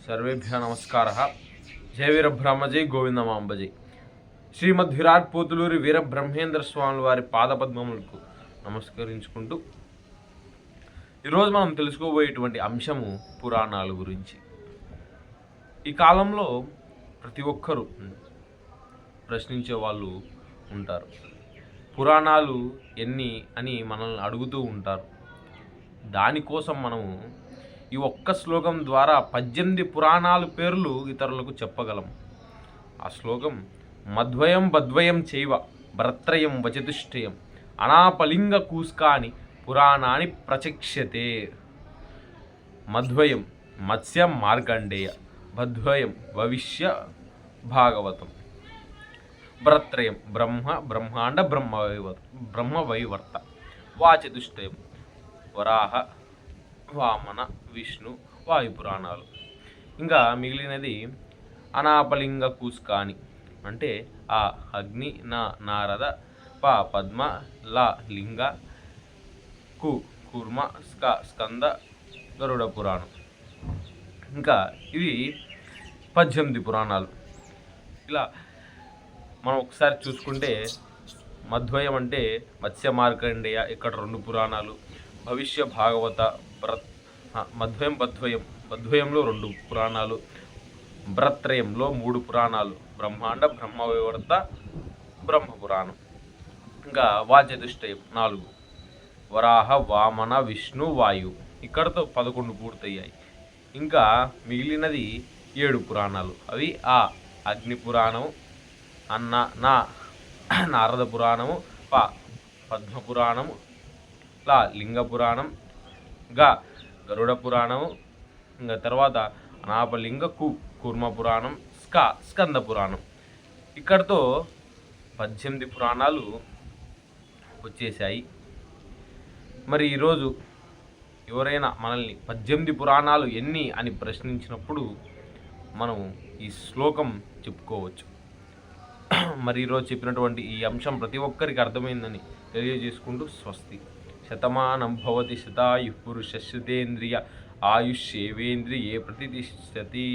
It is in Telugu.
सर्वेभ्यः नमस्कारः। जय वीरब्रह्मजय गोविंदमांबजय। శ్రీమద్విరాట్ పోతులూరి వీరబ్రహ్మేంద్ర స్వామి వారి పాదపద్మములకు నమస్కరించుకుంటూ ఈరోజు మనం తెలుసుకోబోయేటువంటి అంశము పురాణాల గురించి. ఈ కాలంలో ప్రతి ఒక్కరూ ప్రశ్నించే వాళ్ళు ఉంటారు. పురాణాలు ఎన్ని అని మనల్ని అడుగుతూ ఉంటారు. దానికోసం మనము ఈ ఒక్క శ్లోకం ద్వారా 18 పురాణాల పేర్లు ఇతరులకు చెప్పగలం. ఆ శ్లోకం మధ్వయం బద్వయం చైవ భరత్రయం వచతుష్టయం అనాపలింగ కూస్కాని పురాణాన్ని ప్రచక్ష్యతే. మధ్వయం మత్స్య మార్కండేయ, బద్వయం భవిష్య భాగవతం, భరత్రయం బ్రహ్మాండ బ్రహ్మవైవర్త, వాచతుష్టయం వరాహ వామన విష్ణు వాయుపురాణాలు. ఇంకా మిగిలినది అనాపలింగ కూస్కాని అంటే ఆ అగ్ని నా నారద ప పద్మ ల లింగ కు కూర్మ స్కంద గరుడ పురాణం. ఇంకా ఇవి 18 పురాణాలు. ఇలా మనం ఒకసారి చూసుకుంటే మధ్వయం అంటే మత్స్య మార్కండేయ, ఇక్కడ 2 పురాణాలు. భవిష్య భాగవత మధ్వయం బద్వయంలో 2 పురాణాలు. భరత్రయంలో 3 పురాణాలు. బ్రహ్మాండ బ్రహ్మవైవర్త బ్రహ్మపురాణం. ఇంకా వాచతుష్టయం 4. వరాహ వామన విష్ణు వాయు, ఇక్కడతో 11 పూర్తయ్యాయి. ఇంకా మిగిలినది 7 పురాణాలు. అవి ఆ అగ్ని పురాణము, అన్న నా నారద పురాణము, ప పద్మ పురాణము, లా లింగ పురాణం, గా గరుడ పురాణము, ఇంకా తర్వాత అనాపలింగ కూర్మ పురాణం, స్కంద పురాణం. ఇక్కడతో 18 పురాణాలు వచ్చేసాయి. మరి ఈరోజు ఎవరైనా మనల్ని 18 పురాణాలు ఎన్ని అని ప్రశ్నించినప్పుడు మనం ఈ శ్లోకం చెప్పుకోవచ్చు. మరి ఈరోజు చెప్పినటువంటి ఈ అంశం ప్రతి ఒక్కరికి అర్థమైందని తెలియజేసుకుంటూ స్వస్తి. శతమానం భవతి శతాయుః పురుషస్య తేంద్రియ ఆయుష్యేవేంద్రియే ప్రతిష్టతి.